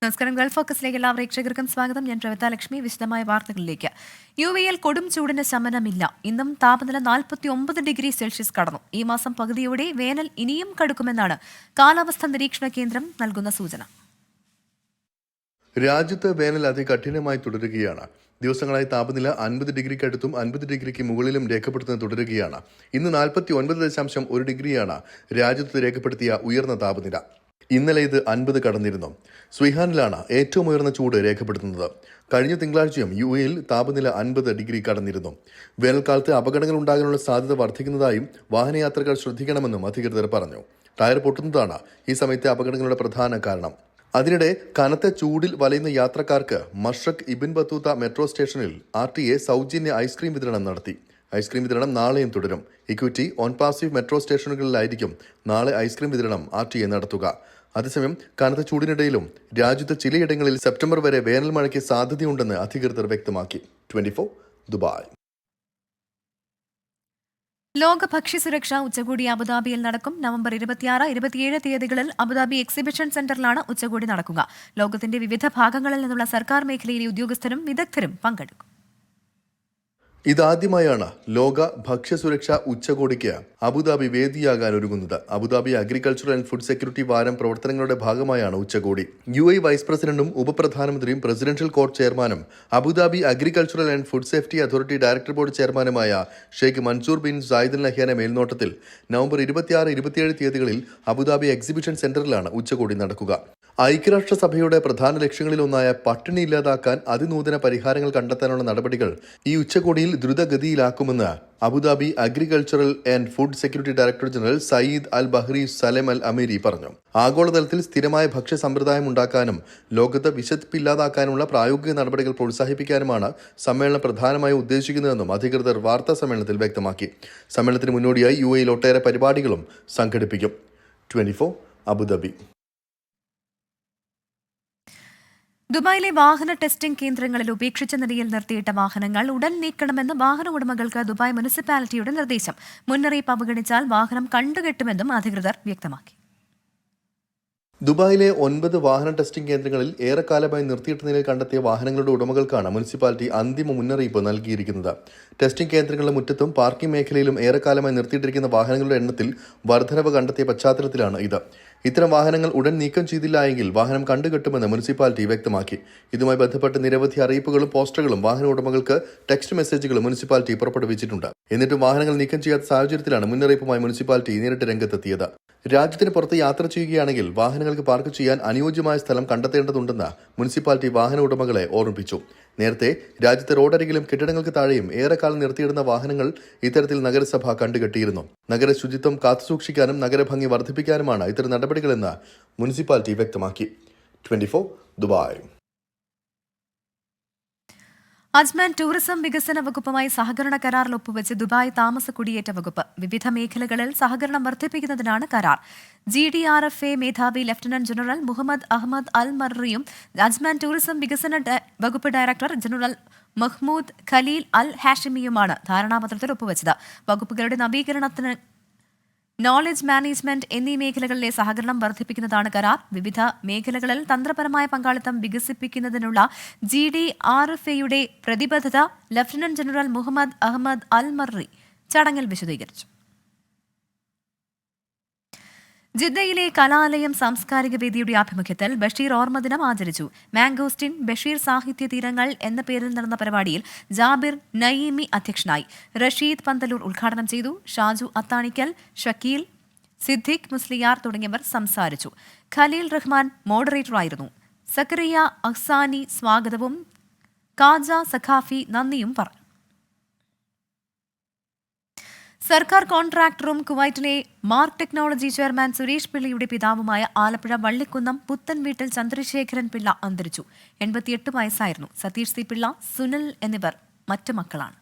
നമസ്കാരം. ഗൾഫ് ഫോക്കസിലേക്ക് എല്ലാ പ്രേക്ഷകർക്കും സ്വാഗതം. ഞാൻ പ്രവിത ലക്ഷ്മി. വിശദമായ വാർത്തകളിലേക്ക്. യുഎഇയിൽ കൊടും ചൂടിന് ശമനമില്ല. ഇന്നും താപനില 49 ഡിഗ്രി സെൽഷ്യസ് കടന്നു. ഈ മാസം പകുതിയോടെ വേനൽ ഇനിയും കടുക്കുമെന്നാണ് കാലാവസ്ഥാ നിരീക്ഷണ കേന്ദ്രം നൽകുന്ന സൂചന. രാജ്യത്ത് വേനൽ അതികഠിനമായി തുടരുകയാണ്. ദിവസങ്ങളായി താപനില 50 ഡിഗ്രിക്കടുത്തും 50 ഡിഗ്രിക്ക് മുകളിലും രേഖപ്പെടുത്തുന്നത് തുടരുകയാണ്. ഇന്ന് 49.1 ഡിഗ്രിയാണ് രാജ്യത്ത് രേഖപ്പെടുത്തിയ ഉയർന്ന താപനില. ഇന്നലെ ഇത് 50 കടന്നിരുന്നു. സ്വീഹാനിലാണ് ഏറ്റവും ഉയർന്ന ചൂട് രേഖപ്പെടുത്തുന്നത്. കഴിഞ്ഞ തിങ്കളാഴ്ചയും യുഎഇയിൽ താപനില 50 ഡിഗ്രി കടന്നിരുന്നു. വേനൽക്കാലത്ത് അപകടങ്ങൾ ഉണ്ടാകാനുള്ള സാധ്യത വർദ്ധിക്കുന്നതായും വാഹനയാത്രക്കാർ ശ്രദ്ധിക്കണമെന്നും അധികൃതർ പറഞ്ഞു. ടയർ പൊട്ടുന്നതാണ് ഈ സമയത്തെ അപകടങ്ങളുടെ പ്രധാന കാരണം. അതിനിടെ കനത്ത ചൂടിൽ വലയുന്ന യാത്രക്കാർക്ക് മഷ്റഖ് ഇബിൻ ബത്തൂത്ത മെട്രോ സ്റ്റേഷനിൽ RTA സൗജന്യ ഐസ്ക്രീം വിതരണം നടത്തി. ഐസ്ക്രീം വിതരണം നാളെയും തുടരും. ഇക്വിറ്റി ഓൺ പാസീവ് മെട്രോ സ്റ്റേഷനുകളിലായിരിക്കും നാളെ ഐസ്ക്രീം വിതരണം RTA നടത്തുക. അതേസമയം കനത്ത ചൂടിനിടയിലും രാജ്യത്ത് ചിലയിടങ്ങളിൽ സെപ്റ്റംബർ വരെ വേനൽ മഴയ്ക്ക് സാധ്യതയുണ്ടെന്ന് അധികൃതർ വ്യക്തമാക്കി. 24 ദുബായ്. ലോക ഭക്ഷ്യസുരക്ഷാ ഉച്ചകോടി അബുദാബിയിൽ നടക്കും. നവംബർ 26, 27 തീയതികളിൽ അബുദാബി എക്സിബിഷൻ സെന്ററിലാണ് ഉച്ചകോടി നടക്കുക. ലോകത്തിന്റെ വിവിധ ഭാഗങ്ങളിൽ നിന്നുള്ള സർക്കാർ മേഖലയിലെ ഉദ്യോഗസ്ഥരും വിദഗ്ധരും പങ്കെടുക്കും. ഇതാദ്യമായാണ് ലോക ഭക്ഷ്യസുരക്ഷാ ഉച്ചകോടിക്ക് അബുദാബി വേദിയാകാൻ ഒരുങ്ങുന്നത്. Abu Dhabi agricultural and food security വാരം പ്രവർത്തനങ്ങളുടെ ഭാഗമായാണ് ഉച്ചകോടി. UAE വൈസ് പ്രസിഡന്റും ഉപപ്രധാനമന്ത്രിയും പ്രസിഡൻഷ്യൽ കോർട്ട് ചെയർമാനും Abu Dhabi agricultural and food safety authority director board ചെയർമാനുമായ Sheikh Mansour bin Zayed Al നഹ്യാന്റെ മേൽനോട്ടത്തിൽ നവംബർ 26, 27 തീയതികളിൽ അബുദാബി എക്സിബിഷൻ സെന്ററിലാണ് ഉച്ചകോടി നടക്കുക. ഐക്യരാഷ്ട്രസഭയുടെ പ്രധാന ലക്ഷ്യങ്ങളിലൊന്നായ പട്ടിണി ഇല്ലാതാക്കാൻ അതിനൂതന പരിഹാരങ്ങൾ കണ്ടെത്താനുള്ള നടപടികൾ ഈ ഉച്ചകോടിയിൽ ദ്രുതഗതിയിലാക്കുമെന്ന് Abu Dhabi agricultural and food security director general Sayed Al Bahri Salem Al Ameri പറഞ്ഞു. ആഗോളതലത്തിൽ സ്ഥിരമായ ഭക്ഷ്യ സമ്പ്രദായം ഉണ്ടാക്കാനും ലോകത്ത് വിശപ്പില്ലാതാക്കാനുള്ള പ്രായോഗിക നടപടികൾ പ്രോത്സാഹിപ്പിക്കാനുമാണ് സമ്മേളനം പ്രധാനമായും ഉദ്ദേശിക്കുന്നതെന്നും അധികൃതർ വാർത്താ സമ്മേളനത്തിൽ വ്യക്തമാക്കി. സമ്മേളനത്തിന് മുന്നോടിയായി UAEയിൽ ഒട്ടേറെ പരിപാടികളും സംഘടിപ്പിക്കും. 24 അബുദാബി. ദുബായിലെ വാഹന ടെസ്റ്റിംഗ് കേന്ദ്രങ്ങളിൽ ഉപേക്ഷിച്ച നിലയിൽ നിർത്തിയിട്ട വാഹനങ്ങൾ ഉടൻ നീക്കണമെന്ന് വാഹന ഉടമകൾക്ക് ദുബായ് മുനിസിപ്പാലിറ്റിയുടെ നിർദ്ദേശം. മുന്നറിയിപ്പ് അവഗണിച്ചാൽ വാഹനം കണ്ടുകെട്ടുമെന്നും അധികൃതർ വ്യക്തമാക്കി. ദുബായിലെ 9 വാഹന ടെസ്റ്റിംഗ് കേന്ദ്രങ്ങളിൽ ഏറെക്കാലമായി നിർത്തിയിട്ട നിലയിൽ കണ്ടെത്തിയ വാഹനങ്ങളുടെ ഉടമകൾക്കാണ് മുനിസിപ്പാലിറ്റി അന്തിമ മുന്നറിയിപ്പ് നൽകിയിരിക്കുന്നത്. ടെസ്റ്റിംഗ് കേന്ദ്രങ്ങളുടെ മുറ്റത്തും പാർക്കിംഗ് മേഖലയിലും ഏറെക്കാലമായി നിർത്തിയിട്ടിരിക്കുന്ന വാഹനങ്ങളുടെ എണ്ണത്തിൽ വർധനവ് കണ്ടെത്തിയ പശ്ചാത്തലത്തിലാണ് ഇത്. ഇത്തരം വാഹനങ്ങൾ ഉടൻ നീക്കം ചെയ്തില്ല എങ്കിൽ വാഹനം കണ്ടുകെട്ടുമെന്ന് മുനിസിപ്പാലിറ്റി വ്യക്തമാക്കി. ഇതുമായി ബന്ധപ്പെട്ട് നിരവധി അറിയിപ്പുകളും പോസ്റ്ററുകളും വാഹന ഉടമകൾക്ക് ടെക്സ്റ്റ് മെസ്സേജുകളും മുനിസിപ്പാലിറ്റി പുറപ്പെടുവിച്ചിട്ടുണ്ട്. എന്നിട്ടും വാഹനങ്ങൾ നീക്കം ചെയ്യാത്ത സാഹചര്യത്തിലാണ് മുന്നറിയിപ്പുമായി മുനിസിപ്പാലിറ്റി നേരിട്ട് രംഗത്തെത്തിയത്. രാജ്യത്തിന് പുറത്ത് യാത്ര ചെയ്യുകയാണെങ്കിൽ വാഹനങ്ങൾക്ക് പാർക്ക് ചെയ്യാൻ അനുയോജ്യമായ സ്ഥലം കണ്ടെത്തേണ്ടതുണ്ടെന്ന് മുനിസിപ്പാലിറ്റി വാഹന ഉടമകളെ ഓർമ്മിപ്പിച്ചു. നേരത്തെ രാജ്യത്തെ റോഡരികിലും കെട്ടിടങ്ങൾക്ക് താഴെയും ഏറെക്കാലം നിർത്തിയിടുന്ന വാഹനങ്ങൾ ഇത്തരത്തിൽ നഗരസഭ കണ്ടുകെട്ടിയിരുന്നു. നഗര ശുചിത്വം കാത്തുസൂക്ഷിക്കാനും നഗരഭംഗി വർദ്ധിപ്പിക്കാനുമാണ് ഇത്തരം നടപടികളെന്ന് മുനിസിപ്പാലിറ്റി വ്യക്തമാക്കി. 24 ദുബായ്. അജ്മാൻ ടൂറിസം വികസന വകുപ്പുമായി സഹകരണ കരാറിൽ ഒപ്പുവെച്ച് ദുബായ് താമസ കുടിയേറ്റ വകുപ്പ്. വിവിധ മേഖലകളിൽ സഹകരണം വർദ്ധിപ്പിക്കുന്നതിനാണ് കരാർ. GDRFA മേധാവി ലഫ്റ്റനന്റ് ജനറൽ മുഹമ്മദ് അഹമ്മദ് അൽ മർറിയും അജ്മാൻ ടൂറിസം വികസന വകുപ്പ് ഡയറക്ടർ ജനറൽ മഹ്മൂദ് ഖലീൽ അൽ ഹാഷിമിയുമാണ് ധാരണാപത്രത്തിൽ ഒപ്പുവെച്ചത്. വകുപ്പുകളുടെ നവീകരണത്തിന് നോളജ് മാനേജ്മെന്റ് എന്നീ മേഖലകളിലെ സഹകരണം വർദ്ധിപ്പിക്കുന്നതാണ് കരാർ. വിവിധ മേഖലകളിൽ തന്ത്രപരമായ പങ്കാളിത്തം വികസിപ്പിക്കുന്നതിനുള്ള GDRFAയുടെ പ്രതിബദ്ധത lieutenant general Mohammed Ahmed Al Marri ചടങ്ങിൽ വിശദീകരിച്ചു. ജിദ്ദയിലെ കലാലയം സാംസ്കാരിക വേദിയുടെ ആഭിമുഖ്യത്തിൽ ബഷീർ ഓർമ്മ ദിനം ആചരിച്ചു. മാംഗോസ്റ്റിൻ ബഷീർ സാഹിത്യ തീരങ്ങൾ എന്ന പേരിൽ നടന്ന പരിപാടിയിൽ ജാബിർ നയീമി അധ്യക്ഷനായി. റഷീദ് പന്തലൂർ ഉദ്ഘാടനം ചെയ്തു. ഷാജു അത്താണിക്കൽ, ഷക്കീൽ, സിദ്ദിഖ് മുസ്ലിയാർ തുടങ്ങിയവർ സംസാരിച്ചു. ഖലീൽ റഹ്മാൻ മോഡറേറ്ററായിരുന്നു. സക്കറിയ അഹ്സാനി സ്വാഗതവും കാജ സഖാഫി നന്ദിയും പറഞ്ഞു. സർക്കാർ കോൺട്രാക്ടറും കുവൈറ്റിലെ മാർക്ക് ടെക്നോളജി ചെയർമാൻ സുരേഷ് പിള്ളയുടെ പിതാവുമായ ആലപ്പുഴ വള്ളിക്കുന്നം പുത്തൻ വീട്ടിൽ ചന്ദ്രശേഖരൻ പിള്ള അന്തരിച്ചു. 88 വയസ്സായിരുന്നു. സതീഷ് സി പിള്ള, സുനിൽ എന്നിവർ മറ്റു മക്കളാണ്.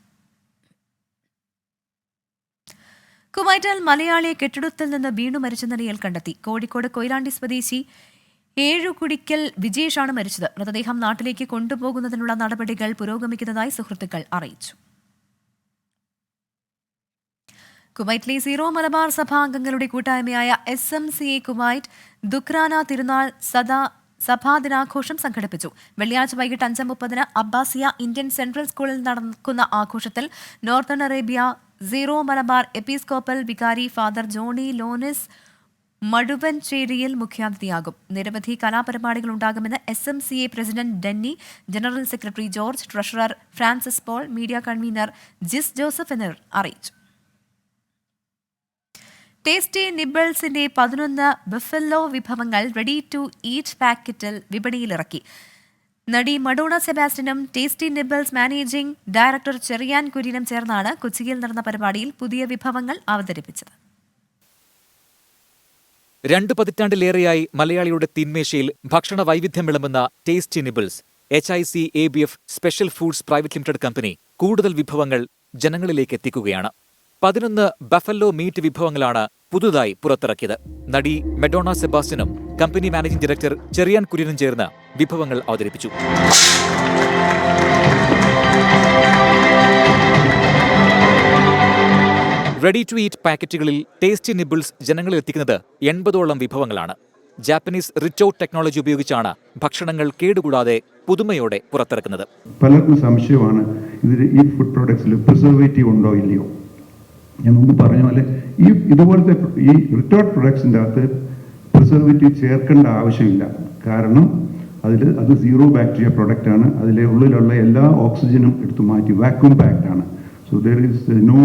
കുവൈറ്റിൽ മലയാളിയെ കെട്ടിടത്തിൽ നിന്ന് വീണു മരിച്ച നിലയിൽ കണ്ടെത്തി. കോഴിക്കോട് കൊയിലാണ്ടി സ്വദേശി ഏഴുകുടിക്കൽ വിജേഷാണ് മരിച്ചത്. മൃതദേഹം നാട്ടിലേക്ക് കൊണ്ടുപോകുന്നതിനുള്ള നടപടികൾ പുരോഗമിക്കുന്നതായി സുഹൃത്തുക്കൾ അറിയിച്ചു. കുവൈറ്റിലെ സീറോ മലബാർ സഭാ അംഗങ്ങളുടെ കൂട്ടായ്മയായ SMCA കുവൈറ്റ് ദുക്രാന തിരുനാൾ സഭാദിനാഘോഷം സംഘടിപ്പിച്ചു. വെള്ളിയാഴ്ച വൈകിട്ട് 5:30 അബ്ബാസിയ ഇന്ത്യൻ സെൻട്രൽ സ്കൂളിൽ നടക്കുന്ന ആഘോഷത്തിൽ northern Arabia Syro Malabar episcopal vicar father Johnny Lonis മടുവൻചേരിയിൽ മുഖ്യാതിഥിയാകും. നിരവധി കലാപരിപാടികൾ ഉണ്ടാകുമെന്ന് SMCA president Denny, general secretary George, treasurer Francis Paul, media convener Jis Joseph എന്നിവർ അറിയിച്ചു. ടേസ്റ്റി നിബിൾസിന്റെ 11 ബഫല്ലോ വിഭവങ്ങൾ റെഡി ടു ഈറ്റ് പാക്കറ്റിൽ വിപണിയിലിറക്കി. നടി മഡോണ സെബാസ്റ്റ്യനും Tasty Nibbles managing director Cherian കുര്യനും ചേർന്നാണ് കൊച്ചിയിൽ നടന്ന പരിപാടിയിൽ പുതിയ വിഭവങ്ങൾ അവതരിപ്പിച്ചത്. 2 പതിറ്റാണ്ടിലേറെയായി മലയാളിയുടെ തീന്മേശയിൽ ഭക്ഷണ വൈവിധ്യം വിളമ്പുന്ന tasty nibbles HIC-ABF special foods private limited company കൂടുതൽ വിഭവങ്ങൾ ജനങ്ങളിലേക്ക് എത്തിക്കുകയാണ്. 11 ബഫല്ലോ മീറ്റ് വിഭവങ്ങളാണ് പുതുതായി പുറത്തിറക്കിയത്. നടി മെഡോണ സെബാസ്റ്റ്യനും കമ്പനി മാനേജിംഗ് ഡയറക്ടർ ചെറിയാൻ കുര്യനും ചേർന്ന് വിഭവങ്ങൾ അവതരിപ്പിച്ചു. റെഡി ടു ഈറ്റ് പാക്കറ്റുകളിൽ ടേസ്റ്റി നിബിൾസ് ജനങ്ങളിൽ എത്തിക്കുന്നത് 80ഓളം വിഭവങ്ങളാണ്. ജാപ്പനീസ് റിറ്റോ ടെക്നോളജി ഉപയോഗിച്ചാണ് ഭക്ഷണങ്ങൾ കേടുകൂടാതെ പുതുമയോടെ പുറത്തിറക്കുന്നത്. പലർക്കും സംശയമാണ് ഈ ഫുഡ് പ്രോഡക്ട്സിൽ പ്രിസർവേറ്റീവ് ഉണ്ടോ ഇല്ലയോ. ഞാൻ മുമ്പ് പറഞ്ഞ പോലെ ഇതുപോലത്തെ ഈ റിറ്റോർട്ട് പ്രൊഡക്ട്സിൻ്റെ അകത്ത് പ്രിസർവേറ്റീവ് ചേർക്കേണ്ട ആവശ്യമില്ല. കാരണം അത് സീറോ ബാക്ടീരിയ പ്രൊഡക്റ്റാണ്. അതിലെ ഉള്ളിലുള്ള എല്ലാ ഓക്സിജനും എടുത്തു മാറ്റി വാക്യൂം പാക്ഡ് ആണ്. So there is no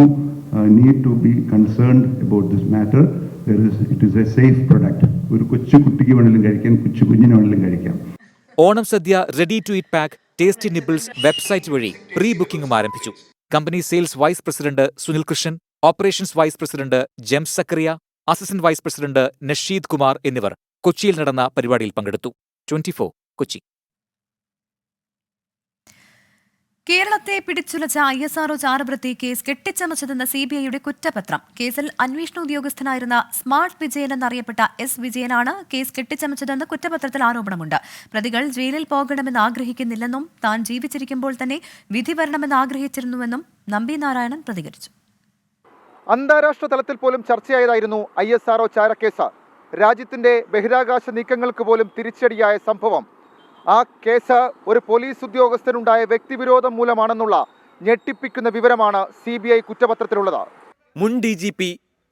need to be concerned about this matter. It is a safe product. ഒരു കൊച്ചു കുട്ടിക്ക് വേണമെങ്കിലും കഴിക്കാം, കൊച്ചു കുഞ്ഞിന് വേണമെങ്കിലും കഴിക്കാം. Onam sadya ready to eat pack Tasty Nibbles website വഴി പ്രീ ബുക്കിംഗും ആരംഭിച്ചു. Company sales vice president Sunil Krishnan, operations vice president Jems Zacharia, assistant vice president Nasheed Kumar എന്നിവർ കൊച്ചിയിൽ നടന്ന പരിപാടിയിൽ പങ്കെടുത്തു. 24 കൊച്ചി. കേരളത്തെ പിടിച്ചുലച്ച ISRO ചാരവൃത്തി കേസ് കെട്ടിച്ചമച്ചതെന്ന CBIയുടെ കുറ്റപത്രം. കേസിൽ അന്വേഷണ ഉദ്യോഗസ്ഥനായിരുന്ന സ്മാർട്ട് വിജയൻ എന്നറിയപ്പെട്ട S വിജയനാണ് കേസ് കെട്ടിച്ചമച്ചതെന്ന് കുറ്റപത്രത്തിൽ ആരോപണമുണ്ട്. പ്രതികൾ ജയിലിൽ പോകണമെന്ന് ആഗ്രഹിക്കുന്നില്ലെന്നും താൻ ജീവിച്ചിരിക്കുമ്പോൾ തന്നെ വിധി വരണമെന്ന് ആഗ്രഹിച്ചിരുന്നുവെന്നും നമ്പി നാരായണൻ പ്രതികരിച്ചു. അന്താരാഷ്ട്ര തലത്തിൽ പോലും ചർച്ചയായതായിരുന്നു ISRO ചാരക്കേസ്. രാജ്യത്തിന്റെ ബഹിരാകാശ നീക്കങ്ങൾക്ക് പോലും തിരിച്ചടിയായ സംഭവം. ആ കേസ് ഒരു പോലീസ് ഉദ്യോഗസ്ഥനുണ്ടായ വ്യക്തിവിരോധം മൂലമാണെന്നുള്ള ഞെട്ടിപ്പിക്കുന്ന വിവരമാണ് CBI കുറ്റപത്രത്തിലുള്ളത്. മുൻ DGP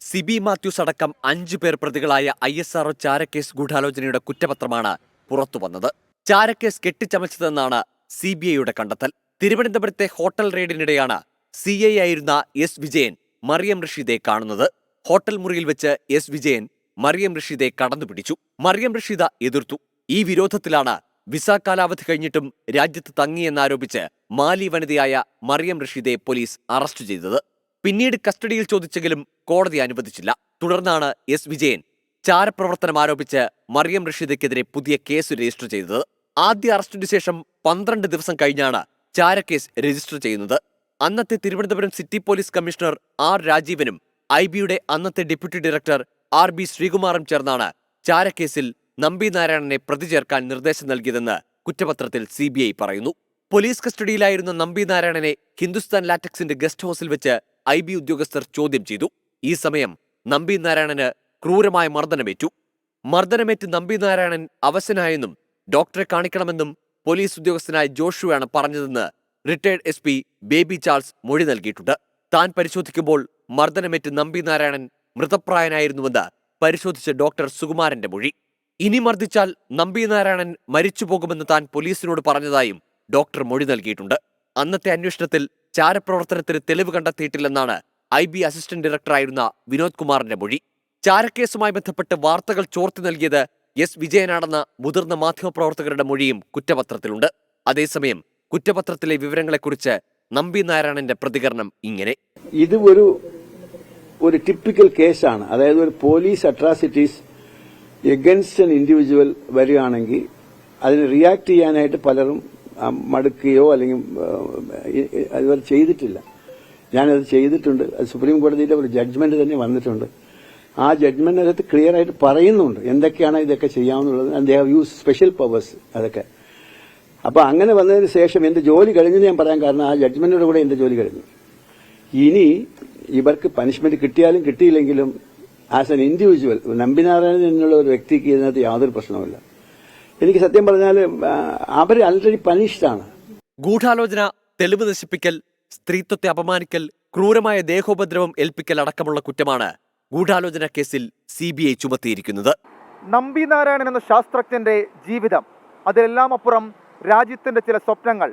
സിബി മാത്യൂസ് അടക്കം 5 പേർ പ്രതികളായ ISRO ചാരക്കേസ് ഗൂഢാലോചനയുടെ കുറ്റപത്രമാണ് പുറത്തുവന്നത്. ചാരക്കേസ് കെട്ടിച്ചമച്ചതെന്നാണ് CBIയുടെ കണ്ടെത്തൽ. തിരുവനന്തപുരത്തെ ഹോട്ടൽ റെയ്ഡിനിടെയാണ് CI ആയിരുന്ന S വിജയൻ മറിയം റഷീദെ കാണുന്നത്. ഹോട്ടൽ മുറിയിൽ വെച്ച് S വിജയൻ മറിയം റഷീദെ കടന്നുപിടിച്ചു. മറിയം റഷീദ എതിർത്തു. ഈ വിരോധത്തിലാണ് വിസ കാലാവധി കഴിഞ്ഞിട്ടും രാജ്യത്ത് തങ്ങിയെന്നാരോപിച്ച് മാലി വനിതയായ മറിയം റഷീദെ പോലീസ് അറസ്റ്റ് ചെയ്തത്. പിന്നീട് കസ്റ്റഡിയിൽ ചോദിച്ചെങ്കിലും കോടതി അനുവദിച്ചില്ല. തുടർന്നാണ് S വിജയൻ ചാരപ്രവർത്തനം ആരോപിച്ച് മറിയം റഷീദയ്ക്കെതിരെ പുതിയ കേസ് രജിസ്റ്റർ ചെയ്തത്. ആദ്യ അറസ്റ്റിനു ശേഷം 12 ദിവസം കഴിഞ്ഞാണ് ചാരക്കേസ് രജിസ്റ്റർ ചെയ്യുന്നത്. അന്നത്തെ Thiruvananthapuram city police commissioner R രാജീവനും IBയുടെ അന്നത്തെ ഡെപ്യൂട്ടി ഡയറക്ടർ RB ശ്രീകുമാറും ചേർന്നാണ് ചാരക്കേസിൽ നമ്പി നാരായണനെ പ്രതി ചേർക്കാൻ നിർദ്ദേശം നൽകിയതെന്ന് കുറ്റപത്രത്തിൽ CBI പറയുന്നു. പോലീസ് കസ്റ്റഡിയിലായിരുന്ന നമ്പി നാരായണനെ ഹിന്ദുസ്ഥാൻ ലാറ്റക്സിന്റെ ഗസ്റ്റ് ഹൗസിൽ വെച്ച് IB ഉദ്യോഗസ്ഥർ ചോദ്യം ചെയ്തു. ഈ സമയം നമ്പി നാരായണന് ക്രൂരമായ മർദ്ദനമേറ്റു. മർദ്ദനമേറ്റ് നമ്പി നാരായണൻ അവശനായെന്നും ഡോക്ടറെ കാണിക്കണമെന്നും പോലീസ് ഉദ്യോഗസ്ഥനായ ജോഷുവാണ് പറഞ്ഞതെന്ന് റിട്ടയർഡ് SP ബേബി ചാൾസ് മൊഴി നൽകിയിട്ടുണ്ട്. താൻ പരിശോധിക്കുമ്പോൾ മർദ്ദനമേറ്റ് നമ്പി നാരായണൻ മൃതപ്രായനായിരുന്നുവെന്ന് പരിശോധിച്ച ഡോക്ടർ സുകുമാരന്റെ മൊഴി. ഇനി മർദ്ദിച്ചാൽ നമ്പി നാരായണൻ മരിച്ചുപോകുമെന്ന് താൻ പോലീസിനോട് പറഞ്ഞതായും ഡോക്ടർ മൊഴി നൽകിയിട്ടുണ്ട്. അന്നത്തെ അന്വേഷണത്തിൽ ചാരപ്രവർത്തനത്തിന് തെളിവ് കണ്ടെത്തിയിട്ടില്ലെന്നാണ് IB അസിസ്റ്റന്റ് ഡയറക്ടറായിരുന്ന വിനോദ് കുമാറിന്റെ മൊഴി. ചാരക്കേസുമായി ബന്ധപ്പെട്ട് വാർത്തകൾ ചോർത്തി നൽകിയത് S വിജയനാണെന്ന മുതിർന്ന മാധ്യമപ്രവർത്തകരുടെ മൊഴിയും കുറ്റപത്രത്തിലുണ്ട്. അതേസമയം കുറ്റപത്രത്തിലെ വിവരങ്ങളെക്കുറിച്ച് നമ്പി നാരായണന്റെ പ്രതികരണം ഇങ്ങനെ: ഇത് ഒരു ടിപ്പിക്കൽ കേസാണ്. അതായത് ഒരു police atrocities against an individual വരികയാണെങ്കിൽ അതിന് റിയാക്ട് ചെയ്യാനായിട്ട് പലരും മടുക്കുകയോ അല്ലെങ്കിൽ അതുവരെ ചെയ്തിട്ടില്ല. ഞാനത് ചെയ്തിട്ടുണ്ട്. അത് സുപ്രീം കോടതിയിലെ ഒരു ജഡ്ജ്മെന്റ് തന്നെ വന്നിട്ടുണ്ട്. ആ ജഡ്ജ്മെന്റിനകത്ത് ക്ലിയർ ആയിട്ട് പറയുന്നുണ്ട് എന്തൊക്കെയാണ് ഇതൊക്കെ ചെയ്യാവുന്നുള്ളത്. They have use special powers അതൊക്കെ. അപ്പൊ അങ്ങനെ വന്നതിന് ശേഷം എന്റെ ജോലി കഴിഞ്ഞെന്ന് ഞാൻ പറയാൻ കാരണം ആ ജഡ്ജ്മെന്റിനോട് കൂടെ എന്റെ ജോലി കഴിഞ്ഞു. ഇനി ഇവർക്ക് പനിഷ്മെന്റ് കിട്ടിയാലും കിട്ടിയില്ലെങ്കിലും ആസ് എൻ ഇൻഡിവിജ്വൽ നമ്പിനാരായണൻ എന്നുള്ള ഒരു വ്യക്തിക്ക് ഇതിനകത്ത് യാതൊരു പ്രശ്നവുമില്ല. എനിക്ക് സത്യം പറഞ്ഞാൽ അവർ ആൾറെഡി പനിഷ്ഡാണ്. ഗൂഢാലോചന, തെളിവ് നശിപ്പിക്കൽ, സ്ത്രീത്വത്തെ അപമാനിക്കൽ, ക്രൂരമായ ദേഹോപദ്രവം ഏൽപ്പിക്കൽ അടക്കമുള്ള കുറ്റമാണ് ഗൂഢാലോചന കേസിൽ CBI ചുമത്തിയിരിക്കുന്നത്. നമ്പി നാരായണൻ എന്ന ശാസ്ത്രജ്ഞന്റെ ജീവിതം, അതിലെല്ലാം അപ്പുറം രാജ്യത്തിന്റെ ചില സ്വപ്നങ്ങൾ.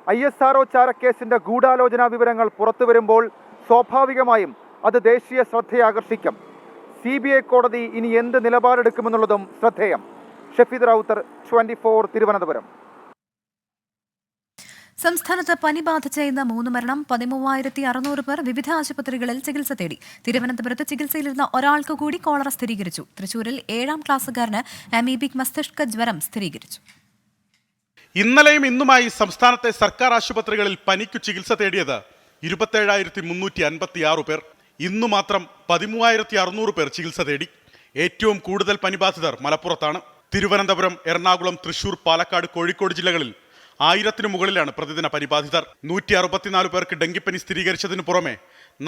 ISRO ചാരക്കേസിന്റെ ഗൂഢാലോചനാ വിവരങ്ങൾ പുറത്തു വരുമ്പോൾ സ്വാഭാവികമായും അത് ദേശീയ ശ്രദ്ധയാകർഷിക്കും. CBI കോടതി ഇനി എന്ത് നിലപാടെടുക്കുമെന്നുള്ളതും ശ്രദ്ധേയം. ഷഫീദ് റൌത്തർ, 24 തിരുവനന്തപുരം. സംസ്ഥാനത്ത് പനി ബാധിച്ച ഇന്ന് 3 മരണം, 13,600 പേർ വിവിധ ആശുപത്രികളിൽ ചികിത്സ തേടി. തിരുവനന്തപുരത്ത് ചികിത്സയിലിരുന്ന ഒരാൾക്ക് കൂടി കോളറ സ്ഥിരീകരിച്ചു. തൃശൂരിൽ 7ാം ക്ലാസ്സുകാരന് അമീബിക് മസ്തിഷ്ക ജ്വരം സ്ഥിരീകരിച്ചു. ഇന്നലെയും ഇന്നുമായി സംസ്ഥാനത്തെ സർക്കാർ ആശുപത്രികളിൽ പനിക്കു ചികിത്സ തേടിയത് 27,356 പേർ. ഇന്നു മാത്രം 13,600 പേർ ചികിത്സ തേടി. ഏറ്റവും കൂടുതൽ പനിബാധിതർ മലപ്പുറത്താണ്. തിരുവനന്തപുരം, എറണാകുളം, തൃശൂർ, പാലക്കാട്, കോഴിക്കോട് ജില്ലകളിൽ 1000-ന് മുകളിലാണ് പ്രതിദിന പനിബാധിതർ. 164 പേർക്ക് ഡെങ്കിപ്പനി സ്ഥിരീകരിച്ചതിനു പുറമെ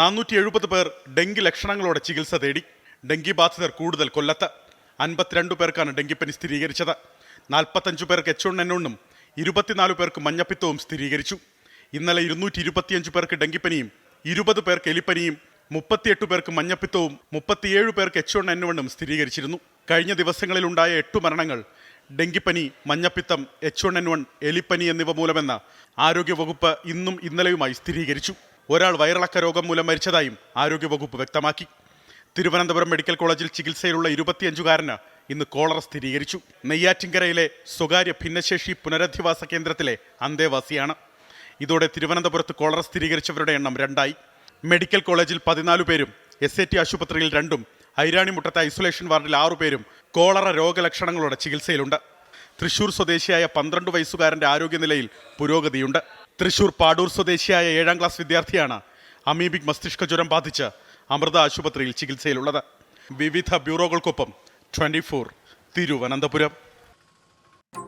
470 പേർ ഡെങ്കി ലക്ഷണങ്ങളോടെ ചികിത്സ തേടി. ഡെങ്കി ബാധിതർ കൂടുതൽ കൊല്ലത്ത്. 52 പേർക്കാണ് ഡെങ്കിപ്പനി സ്ഥിരീകരിച്ചത്. 45 പേർക്ക് H1N1-ഉം 24 പേർക്ക് മഞ്ഞപ്പിത്തവും സ്ഥിരീകരിച്ചു. ഇന്നലെ 225 പേർക്ക് ഡെങ്കിപ്പനിയും 20 പേർക്ക് എലിപ്പനിയും 38 പേർക്ക് മഞ്ഞപ്പിത്തവും 37 പേർക്ക് H1N1-ഉം സ്ഥിരീകരിച്ചിരുന്നു. കഴിഞ്ഞ ദിവസങ്ങളിലുണ്ടായ 8 മരണങ്ങൾ ഡെങ്കിപ്പനി, മഞ്ഞപ്പിത്തം, H1N1, എലിപ്പനി എന്നിവ മൂലമെന്ന് ആരോഗ്യവകുപ്പ് ഇന്നും ഇന്നലെയുമായി സ്ഥിരീകരിച്ചു. ഒരാൾ വയറിളക്ക രോഗം മൂലം മരിച്ചതായും ആരോഗ്യവകുപ്പ് വ്യക്തമാക്കി. തിരുവനന്തപുരം മെഡിക്കൽ കോളേജിൽ ചികിത്സയിലുള്ള 25-കാരന് ഇന്ന് കോളറ സ്ഥിരീകരിച്ചു. നെയ്യാറ്റിൻകരയിലെ സ്വകാര്യ ഭിന്നശേഷി പുനരധിവാസ കേന്ദ്രത്തിലെ അന്തേവാസിയാണ്. ഇതോടെ തിരുവനന്തപുരത്ത് കോളറ സ്ഥിരീകരിച്ചവരുടെ എണ്ണം 2ആയി. മെഡിക്കൽ കോളേജിൽ 14 പേരും SAT ആശുപത്രിയിൽ 2ഉം ഐരാണിമുട്ടത്തെ ഐസൊലേഷൻ വാർഡിൽ 6 പേരും കോളറ രോഗലക്ഷണങ്ങളോടെ ചികിത്സയിലുണ്ട്. തൃശൂർ സ്വദേശിയായ 12 വയസ്സുകാരൻ്റെ ആരോഗ്യനിലയിൽ പുരോഗതിയുണ്ട്. തൃശൂർ പാടൂർ സ്വദേശിയായ 7ാം ക്ലാസ് വിദ്യാർത്ഥിയാണ് അമീബിക് മസ്തിഷ്ക ജ്വരം ബാധിച്ച് അമൃത ആശുപത്രിയിൽ ചികിത്സയിലുള്ളത്. വിവിധ ബ്യൂറോകൾക്കൊപ്പം 24 തിരുവനന്തപുരം.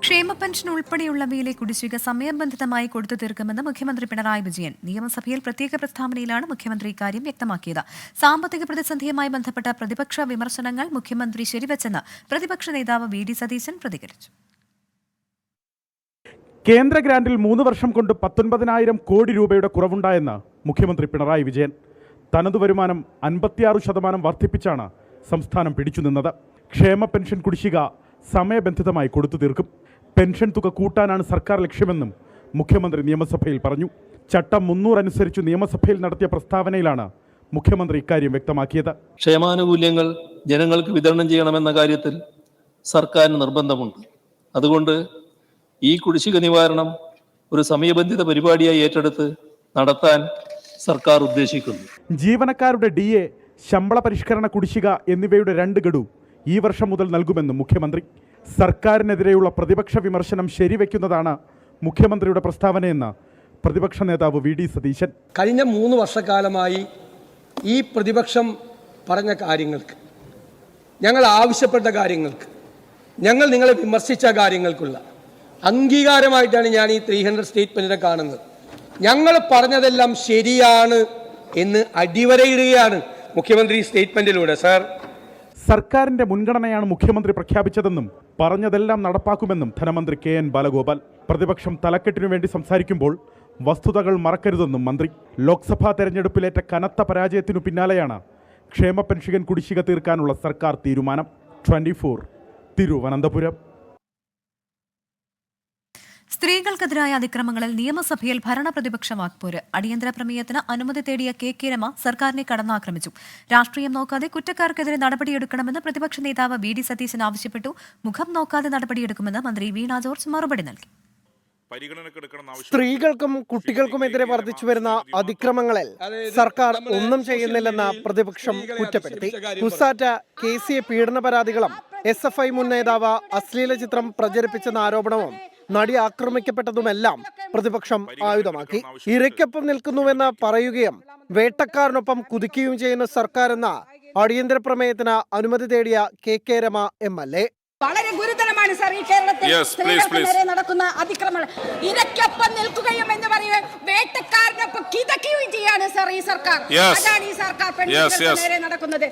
ക്ഷേമ പെൻഷൻ ഉൾപ്പെടെയുള്ളവയിലെ കുടിശ്ശിക സമയബന്ധിതമായി കൊടുത്തു തീർക്കുമെന്ന് മുഖ്യമന്ത്രി പിണറായി വിജയൻ. നിയമസഭയിൽ പ്രത്യേക പ്രസ്താവനയിലാണ് മുഖ്യമന്ത്രി ഇക്കാര്യം വ്യക്തമാക്കിയത്. സാമ്പത്തിക പ്രതിസന്ധിയുമായി ബന്ധപ്പെട്ട പ്രതിപക്ഷ വിമർശനങ്ങൾ മുഖ്യമന്ത്രി ശരിവെച്ചെന്ന് പ്രതിപക്ഷ നേതാവ് VD സതീശൻ പ്രതികരിച്ചു. കേന്ദ്ര ഗ്രാന്റിൽ 3 വർഷം കൊണ്ട് 19,000 കോടി രൂപയുടെ കുറവുണ്ടായെന്ന് മുഖ്യമന്ത്രി പിണറായി വിജയൻ. തനതു വരുമാനം 56% വർദ്ധിപ്പിച്ചാണ് സംസ്ഥാനം പിടിച്ചുനിന്നത്. ക്ഷേമ പെൻഷൻ കുടിശ്ശിക സമയബന്ധിതമായി കൊടുത്തു തീർക്കും. പെൻഷൻ തുക കൂട്ടാനാണ് സർക്കാർ ലക്ഷ്യമെന്നും മുഖ്യമന്ത്രി നിയമസഭയിൽ പറഞ്ഞു. ചട്ടം 300 അനുസരിച്ച് നിയമസഭയിൽ നടത്തിയ പ്രസ്താവനയിലാണ് മുഖ്യമന്ത്രി ഇക്കാര്യം വ്യക്തമാക്കിയത്. ക്ഷേമാനുകൂല്യങ്ങൾ ജനങ്ങൾക്ക് വിതരണം ചെയ്യണമെന്ന കാര്യത്തിൽ സർക്കാരിന് നിർബന്ധമുണ്ട്. അതുകൊണ്ട് ഈ കുടിശ്ശിക നിവാരണം ഒരു സമയബന്ധിത പരിപാടിയായി ഏറ്റെടുത്ത് നടത്താൻ സർക്കാർ ഉദ്ദേശിക്കുന്നു. ജീവനക്കാരുടെ DA, ശമ്പള പരിഷ്കരണ കുടിശ്ശിക എന്നിവയുടെ 2 ഗഡു ഈ വർഷം മുതൽ നൽകുമെന്നും മുഖ്യമന്ത്രി. സർക്കാരിനെതിരെയുള്ള പ്രതിപക്ഷ വിമർശനം ശരിവെക്കുന്നതാണ് മുഖ്യമന്ത്രിയുടെ പ്രസ്താവനയെന്ന് പ്രതിപക്ഷ നേതാവ് VD സതീശൻ. കഴിഞ്ഞ 3 വർഷക്കാലമായി ഈ പ്രതിപക്ഷം പറഞ്ഞ കാര്യങ്ങൾക്ക്, ഞങ്ങൾ ആവശ്യപ്പെട്ട കാര്യങ്ങൾക്ക്, ഞങ്ങൾ നിങ്ങളെ വിമർശിച്ച കാര്യങ്ങൾക്കുള്ള അംഗീകാരമായിട്ടാണ് ഞാൻ ഈ 300 സ്റ്റേറ്റ്മെന്റിനെ കാണുന്നത്. ഞങ്ങൾ പറഞ്ഞതെല്ലാം ശരിയാണ് എന്ന് അടിവരയിടുകയാണ് മുഖ്യമന്ത്രി സ്റ്റേറ്റ്മെന്റിലൂടെ. സർ, സർക്കാരിന്റെ മുൻഗണനയാണ് മുഖ്യമന്ത്രി പ്രഖ്യാപിച്ചതെന്നും പറഞ്ഞതെല്ലാം നടപ്പാക്കുമെന്നും ധനമന്ത്രി KN ബാലഗോപാൽ. പ്രതിപക്ഷം തലക്കെട്ടിനു വേണ്ടി സംസാരിക്കുമ്പോൾ വസ്തുതകൾ മറക്കരുതെന്നും മന്ത്രി. ലോക്സഭാ തെരഞ്ഞെടുപ്പിലേറ്റ കനത്ത പരാജയത്തിനു പിന്നാലെയാണ് ക്ഷേമ പെൻഷൻ കുടിശ്ശിക തീർക്കാനുള്ള സർക്കാർ തീരുമാനം. 24 തിരുവനന്തപുരം. സ്ത്രീകൾക്കെതിരായ അതിക്രമങ്ങളിൽ നിയമസഭയിൽ ഭരണപ്രതിപക്ഷ വാക്പോര്. അടിയന്തര പ്രമേയത്തിന് അനുമതി തേടിയ KK രമ സർക്കാരിനെ കടന്നാക്രമിച്ചു. രാഷ്ട്രീയം നോക്കാതെ കുറ്റക്കാർക്കെതിരെ നടപടിയെടുക്കണമെന്ന് പ്രതിപക്ഷ നേതാവ് VD സതീശൻ ആവശ്യപ്പെട്ടു. മുഖം നോക്കാതെ നടപടിയെടുക്കുമെന്ന് മന്ത്രി വീണ ജോർജ് മറുപടി നൽകി. സ്ത്രീകൾക്കും കുട്ടികൾക്കുമെതിരെ വർദ്ധിച്ചു വരുന്ന അതിക്രമങ്ങളിൽ സർക്കാർ ഒന്നും ചെയ്യുന്നില്ലെന്ന് പ്രതിപക്ഷം കുറ്റപ്പെടുത്തി. കുസാറ്റ, KCA പീഡന പരാതികളും SFI മുൻ നേതാവ് അശ്ലീല ചിത്രം പ്രചരിപ്പിച്ചെന്ന ആരോപണവും നടി ആക്രമിക്കപ്പെട്ടതുമെല്ലാം പ്രതിപക്ഷം ആയുധമാക്കി. ഇരയ്ക്കൊപ്പം നിൽക്കുന്നുവെന്ന് പറയുകയും വേട്ടക്കാരനൊപ്പം കുതിക്കുകയും ചെയ്യുന്ന സർക്കാർ എന്ന അടിയന്തര പ്രമേയത്തിന് അനുമതി തേടിയ KK രമ MLA. വളരെ ഗുരുതരമാണ് സർ ഈ കേരളത്തിൽ സ്ത്രീകൾക്കെതിരെ നടക്കുന്ന അതിക്രമങ്ങൾ. ഇരയ്ക്കൊപ്പം നിൽക്കുകയും എന്ന് പറയുന്നത് വേട്ടക്കാരനൊപ്പം കിതക്കുകയും ചെയ്യാണ് സർ ഈ സർക്കാർ. അതാണ് ഈ സർക്കാർ പെൺകുട്ടികൾക്ക് നേരെ നടക്കുന്നത്.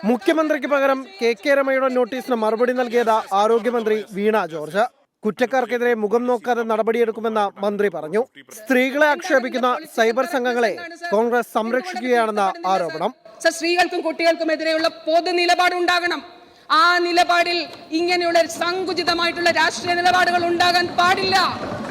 മുഖ്യമന്ത്രിക്ക് പകരം കെ രമയുടെ നോട്ടീസിന് മറുപടി നൽകിയത് ആരോഗ്യമന്ത്രി വീണ ജോർജ്. കുറ്റക്കാർക്കെതിരെ മുഖം നോക്കാതെ നടപടിയെടുക്കുമെന്ന് മന്ത്രി പറഞ്ഞു. സ്ത്രീകളെ ആക്ഷേപിക്കുന്ന സൈബർ സംഘങ്ങളെ കോൺഗ്രസ് സംരക്ഷിക്കുകയാണെന്ന ആരോപണം. സ്ത്രീകൾക്കും കുട്ടികൾക്കുമെതിരെയുള്ള പൊതു നിലപാടുണ്ടാകണം. ആ നിലപാടിൽ ഇങ്ങനെയുള്ള സങ്കുചിതമായിട്ടുള്ള രാഷ്ട്രീയ നിലപാടുകൾ ഉണ്ടാകാൻ പാടില്ല.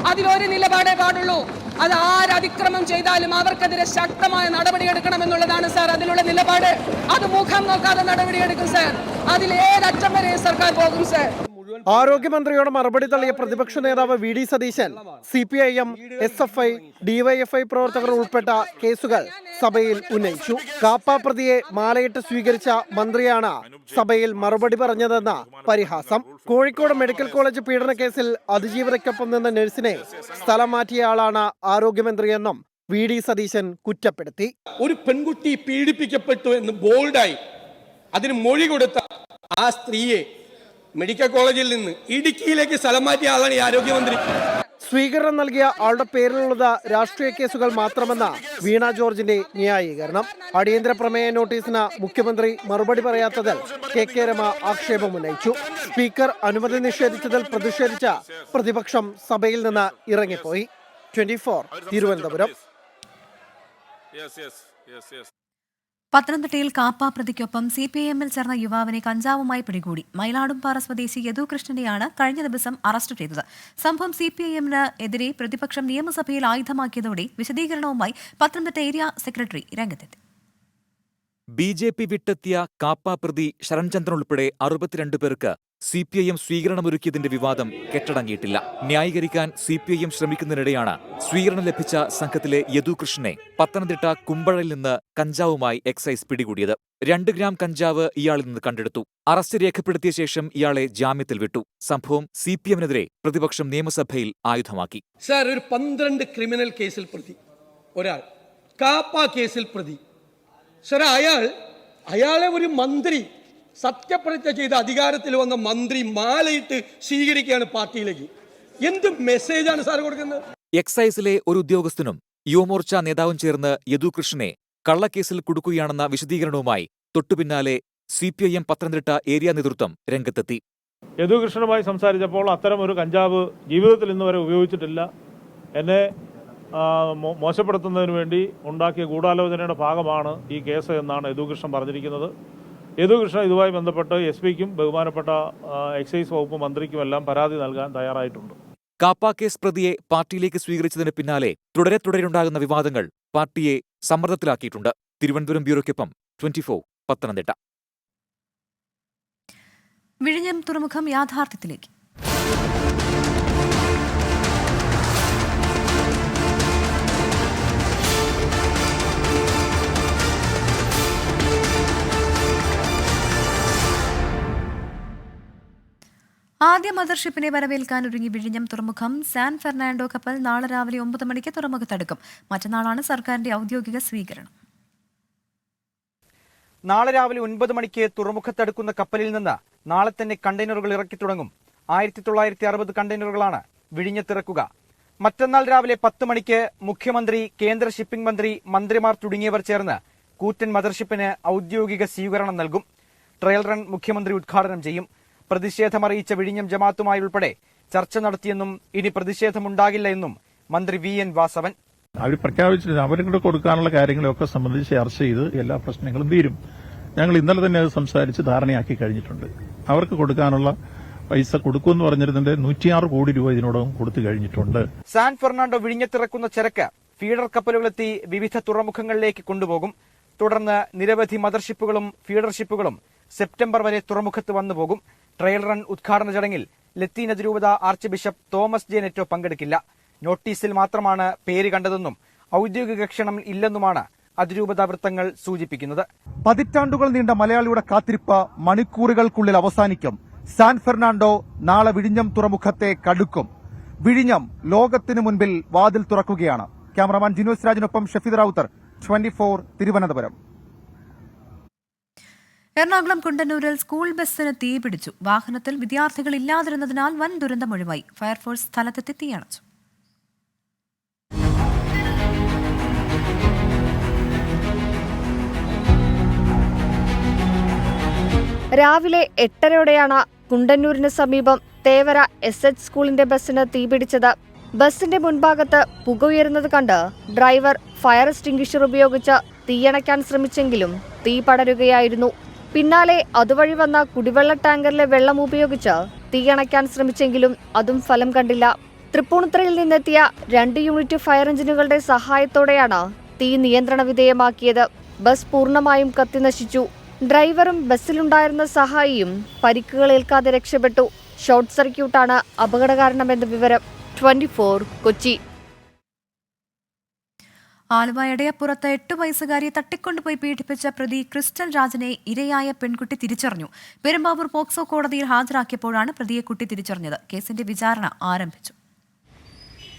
അതിലൊരു നിലപാടേ പാടുള്ളൂ. അത് ആരതിക്രമം ചെയ്താലും അവർക്കെതിരെ ശക്തമായ നടപടിയെടുക്കണമെന്നുള്ളതാണ് സാർ അതിലുള്ള നിലപാട്. അത് മുഖം നോക്കാതെ നടപടിയെടുക്കും സാർ. അതിലേതറ്റം വരെ സർക്കാർ പോകും സാർ. ആരോഗ്യമന്ത്രിയോട് മറുപടി തള്ളിയ പ്രതിപക്ഷ നേതാവ് V D Satheesan CPIM, SFI, DYFI പ്രവർത്തകർ ഉൾപ്പെട്ട കേസുകൾ സഭയിൽ ഉന്നയിച്ചു. കാപ്പ പ്രതിയെ മാലയിട്ട് സ്വീകരിച്ച മന്ത്രിയാണ് സഭയിൽ മറുപടി പറഞ്ഞതെന്ന പരിഹാസം. കോഴിക്കോട് മെഡിക്കൽ കോളേജ് പീഡന കേസിൽ അതിജീവിതയ്ക്കൊപ്പം നിന്ന നഴ്സിനെ സ്ഥലം മാറ്റിയ ആളാണ് ആരോഗ്യമന്ത്രിയെന്നും വി ഡി സതീശൻ കുറ്റപ്പെടുത്തി. ഒരു പെൺകുട്ടി പീഡിപ്പിക്കപ്പെട്ടു എന്ന് ബോൾഡായി അതിന് മൊഴി കൊടുത്ത ആ സ്ത്രീയെ മെഡിക്കൽ കോളേജിൽ നിന്ന് ഇടുക്കിയിലേക്ക് സ്ഥലം മാറ്റിയ ആളാണ് ഈ ആരോഗ്യമന്ത്രി. സ്വീകരണം നൽകിയ ആളുടെ പേരിലുള്ളത് രാഷ്ട്രീയ കേസുകൾ മാത്രമെന്ന വീണ ജോർജിന്റെ ന്യായീകരണം. അടിയന്തര പ്രമേയ നോട്ടീസിന് മുഖ്യമന്ത്രി മറുപടി പറയാത്തതിൽ കെ രമ ആക്ഷേപമുന്നയിച്ചു. സ്പീക്കർ അനുമതി നിഷേധിച്ചതിൽ പ്രതിഷേധിച്ച പ്രതിപക്ഷം സഭയിൽ നിന്ന് ഇറങ്ങിപ്പോയി. 24 തിരുവനന്തപുരം. പത്തനംതിട്ടയിൽ കാപ്പ പ്രതിക്കൊപ്പം CPIMൽ ചേർന്ന യുവാവിനെ കഞ്ചാവുമായി പിടികൂടി. മയിലാടുംപാറ സ്വദേശി യദുകൃഷ്ണനെയാണ് കഴിഞ്ഞ ദിവസം അറസ്റ്റ് ചെയ്തത്. സംഭവം CPIMന് എതിരെ പ്രതിപക്ഷം നിയമസഭയിൽ ആയുധമാക്കിയതോടെ വിശദീകരണവുമായി പത്തനംതിട്ട ഏരിയ സെക്രട്ടറി രംഗത്തെത്തി. BJP വിട്ടെത്തിയ കാപ്പ പ്രതി ശരൺചന്ദ്രൻ ഉൾപ്പെടെ 62 പേർക്ക് CPIM സ്വീകരണമൊരുക്കിയതിന്റെ വിവാദം കെട്ടടങ്ങിയിട്ടില്ല. ന്യായീകരിക്കാൻ CPIM ശ്രമിക്കുന്നതിനിടെയാണ് സ്വീകരണം ലഭിച്ച സംഘത്തിലെ യദുകൃഷ്ണനെ പത്തനംതിട്ട കുമ്പഴയിൽ നിന്ന് കഞ്ചാവുമായി എക്സൈസ് പിടികൂടിയത്. 2 ഗ്രാം കഞ്ചാവ് ഇയാളിൽ നിന്ന് കണ്ടെടുത്തു. അറസ്റ്റ് രേഖപ്പെടുത്തിയ ശേഷം ഇയാളെ ജാമ്യത്തിൽ വിട്ടു. സംഭവം CPIMനെതിരെ പ്രതിപക്ഷം നിയമസഭയിൽ ആയുധമാക്കി. സാർ, ഒരു 12 ക്രിമിനൽ കേസിൽ പ്രതി ഒരാൾ, കാപ്പ കേസിൽ പ്രതി. സാർ, അയാളെ ഒരു മന്ത്രി സത്യപ്രതിജ്ഞ ചെയ്ത് അധികാരത്തിൽ വന്ന മന്ത്രി മാലയിട്ട് സ്വീകരിക്കുകയാണ് പാർട്ടിയിലേക്ക്. എന്ത് മെസ്സേജാണ് സാർ കൊടുക്കുന്നത്? എക്സൈസിലെ ഒരു ഉദ്യോഗസ്ഥനും യുവമോർച്ച നേതാവും ചേർന്ന് യദുകൃഷ്ണനെ കള്ളക്കേസിൽ കുടുക്കുകയാണെന്ന വിശദീകരണവുമായി തൊട്ടുപിന്നാലെ CPIM പത്തനംതിട്ട ഏരിയ നേതൃത്വം രംഗത്തെത്തി. യദുകൃഷ്ണനുമായി സംസാരിച്ചപ്പോൾ അത്തരം ഒരു കഞ്ചാവ് ജീവിതത്തിൽ ഇന്ന് വരെ ഉപയോഗിച്ചിട്ടില്ല. എന്നെ മോശപ്പെടുത്തുന്നതിന് വേണ്ടി ഉണ്ടാക്കിയ ഗൂഢാലോചനയുടെ ഭാഗമാണ് ഈ കേസ് എന്നാണ് യദുകൃഷ്ണൻ പറഞ്ഞിരിക്കുന്നത്. യദുകൃഷ്ണൻ ഇതുമായി ബന്ധപ്പെട്ട് SP-ക്കും ബഹുമാനപ്പെട്ട എക്സൈസ് വകുപ്പ് മന്ത്രിക്കുമെല്ലാം പരാതി നൽകാൻ തയ്യാറായിട്ടുണ്ട്. കാപ്പ കേസ് പ്രതിയെ പാർട്ടിയിലേക്ക് സ്വീകരിച്ചതിന് പിന്നാലെ തുടരെയുണ്ടാകുന്ന വിവാദങ്ങൾ പാർട്ടിയെ സമ്മർദ്ദത്തിലാക്കിയിട്ടുണ്ട്. തിരുവനന്തപുരം ബ്യൂറോയ്ക്കൊപ്പം 24 പത്തനംതിട്ട. വിഴിഞ്ഞം തുറമുഖം യാഥാർത്ഥ്യത്തിലേക്ക്. ആദ്യ മദർഷിപ്പിനെ വരവേൽക്കാനൊരുങ്ങി വിഴിഞ്ഞം തുറമുഖം. സാൻ ഫെർണാണ്ടോ കപ്പൽ നാളെ രാവിലെ 9 മണിക്ക് തുറമുഖത്തടുക്കും. മറ്റന്നാളാണ് സർക്കാരിന്റെ ഔദ്യോഗിക സ്വീകരണം. നാളെ രാവിലെ 9 മണിക്ക് തുറമുഖത്തടുക്കുന്ന കപ്പലിൽ നിന്ന് നാളെ തന്നെ കണ്ടെയ്നറുകൾ ഇറക്കി തുടങ്ങും. 1960 കണ്ടെയ്നറുകളാണ് വിഴിഞ്ഞത്തിറക്കുക. മറ്റന്നാൾ രാവിലെ 10 മണിക്ക് മുഖ്യമന്ത്രി, കേന്ദ്ര ഷിപ്പിംഗ് മന്ത്രി, മന്ത്രിമാർ തുടങ്ങിയവർ ചേർന്ന് കൂറ്റൻ മദർഷിപ്പിന് ഔദ്യോഗിക സ്വീകരണം നൽകും. ട്രയൽ റൺ മുഖ്യമന്ത്രി ഉദ്ഘാടനം ചെയ്യും. പ്രതിഷേധമറിയിച്ച വിഴിഞ്ഞം ജമാഅത്തുമായി ഉൾപ്പെടെ ചർച്ച നടത്തിയെന്നും ഇനി പ്രതിഷേധമുണ്ടാകില്ല എന്നും മന്ത്രി VN വാസവൻ. അവർ പ്രഖ്യാപിച്ചിട്ട് അവരുടെ കൊടുക്കാനുള്ള കാര്യങ്ങളൊക്കെ സംബന്ധിച്ച് ചർച്ച ചെയ്ത് എല്ലാ പ്രശ്നങ്ങളും തീരും. ഞങ്ങൾ ഇന്നലെ തന്നെ അത് സംസാരിച്ച് ധാരണയാക്കി കഴിഞ്ഞിട്ടുണ്ട്. അവർക്ക് കൊടുക്കാനുള്ള പൈസ കൊടുക്കുമെന്ന് പറഞ്ഞിരുന്നതിന്റെ 106 കോടി രൂപ ഇതിനോടകം കൊടുത്തു കഴിഞ്ഞിട്ടുണ്ട്. സാൻ ഫെർണാണ്ടോ വിഴിഞ്ഞത്തിറക്കുന്ന ചരക്ക് ഫീഡർ കപ്പലുകളെത്തി വിവിധ തുറമുഖങ്ങളിലേക്ക് കൊണ്ടുപോകും. തുടർന്ന് നിരവധി മദർഷിപ്പുകളും ഫീഡർ ഷിപ്പുകളും സെപ്റ്റംബർ വരെ തുറമുഖത്ത് വന്നുപോകും. ട്രയൽ റൺ ഉദ്ഘാടന ചടങ്ങിൽ ലത്തീൻ അതിരൂപത ആർച്ച് ബിഷപ്പ് തോമസ് ജെ നെറ്റോ പങ്കെടുക്കില്ല. നോട്ടീസിൽ മാത്രമാണ് പേര് കണ്ടതെന്നും ഔദ്യോഗിക ക്ഷണം ഇല്ലെന്നുമാണ് അതിരൂപത വൃത്തങ്ങൾ സൂചിപ്പിക്കുന്നത്. പതിറ്റാണ്ടുകൾ നീണ്ട മലയാളിയുടെ കാത്തിരിപ്പ് മണിക്കൂറുകൾക്കുള്ളിൽ അവസാനിക്കും. സാൻ ഫെർണാണ്ടോ നാളെ വിഴിഞ്ഞം തുറമുഖത്തെ കടുക്കും. വിഴിഞ്ഞം ലോകത്തിനു മുൻപിൽ വാതിൽ തുറക്കുകയാണ്. ക്യാമറമാൻ ജിനോസ് രാജിനൊപ്പം ഷഫീദ് റാവുത്തർ, 24 തിരുവനന്തപുരം. എറണാകുളം കുണ്ടന്നൂരിൽ സ്കൂൾ ബസ്സിന് തീപിടിച്ചു. വാഹനത്തിൽ വിദ്യാർത്ഥികൾ ഇല്ലാതിരുന്നതിനാൽ വൻ ദുരന്തം ഒഴിവായി. ഫയർഫോഴ്സ് സ്ഥലത്തെത്തി തീയണച്ചു. രാവിലെ 8:30യോടെയാണ് കുണ്ടന്നൂരിന് സമീപം തേവര SH സ്കൂളിന്റെ ബസ്സിന് തീപിടിച്ചത്. ബസിന്റെ മുൻഭാഗത്ത് പുക ഉയരുന്നത് കണ്ട് ഡ്രൈവർ ഫയർ എക്സ്റ്റിംഗ്വിഷർ ഉപയോഗിച്ച് തീയണയ്ക്കാൻ ശ്രമിച്ചെങ്കിലും തീ പടരുകയായിരുന്നു. പിന്നാലെ അതുവഴി വന്ന കുടിവെള്ള ടാങ്കറിലെ വെള്ളം ഉപയോഗിച്ച് തീയണയ്ക്കാൻ ശ്രമിച്ചെങ്കിലും അതും ഫലം കണ്ടില്ല. തൃപ്പൂണിത്തുറയിൽ നിന്നെത്തിയ 2 യൂണിറ്റ് ഫയർ എഞ്ചിനുകളുടെ സഹായത്തോടെയാണ് തീ നിയന്ത്രണ വിധേയമാക്കിയത്. ബസ് പൂർണ്ണമായും കത്തിനശിച്ചു. ഡ്രൈവറും ബസ്സിലുണ്ടായിരുന്ന സഹായിയും പരിക്കുകളേൽക്കാതെ രക്ഷപ്പെട്ടു. ഷോർട്ട് സർക്യൂട്ടാണ് അപകടകാരണമെന്ന വിവരം. 24 കൊച്ചി. ആലുവ എടയപ്പുറത്ത് 8 വയസ്സുകാരിയെ തട്ടിക്കൊണ്ടുപോയി പീഡിപ്പിച്ച പ്രതി ക്രിസ്റ്റൻ രാജനെ ഇരയായ പെൺകുട്ടി തിരിച്ചറിഞ്ഞു. പെരുമ്പാവൂർ പോക്സോ കോടതിയിൽ ഹാജരാക്കിയപ്പോഴാണ് പ്രതിയെ കുട്ടി തിരിച്ചറിഞ്ഞത്. കേസിന്റെ വിചാരണ ആരംഭിച്ചു.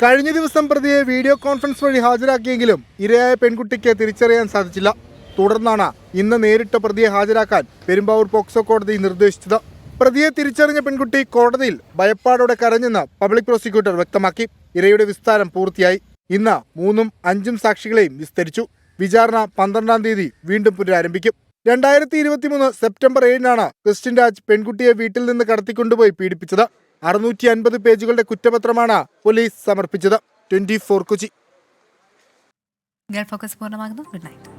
കഴിഞ്ഞ ദിവസം പ്രതിയെ വീഡിയോ കോൺഫറൻസ് വഴി ഹാജരാക്കിയെങ്കിലും ഇരയായ പെൺകുട്ടിക്ക് തിരിച്ചറിയാൻ സാധിച്ചില്ല. തുടർന്നാണ് ഇന്ന് നേരിട്ട് പ്രതിയെ ഹാജരാക്കാൻ പെരുമ്പാവൂർ പോക്സോ കോടതി നിർദ്ദേശിച്ചത്. പ്രതിയെ തിരിച്ചറിഞ്ഞ പെൺകുട്ടി കോടതിയിൽ ഭയപ്പാടോടെ കരഞ്ഞെന്ന് പബ്ലിക് പ്രോസിക്യൂട്ടർ വ്യക്തമാക്കി. ഇരയുടെ വിസ്താരം പൂർത്തിയായി. ഇന്ന് 3ഉം 5ഉം സാക്ഷികളെയും വിസ്തരിച്ചു. വിചാരണ 12-ാം തീയതി വീണ്ടും പുനരാരംഭിക്കും. 2023 സെപ്റ്റംബർ 7-നാണ് ക്രിസ്റ്റ്യൻ രാജ് പെൺകുട്ടിയെ വീട്ടിൽ നിന്ന് കടത്തിക്കൊണ്ടുപോയി പീഡിപ്പിച്ചത്. 650 പേജുകളുടെ കുറ്റപത്രമാണ് പോലീസ് സമർപ്പിച്ചത്. 24 കൊച്ചി. ഗൾഫ് ഫോക്കസ് പൂർണ്ണമാകുന്നു. Good night.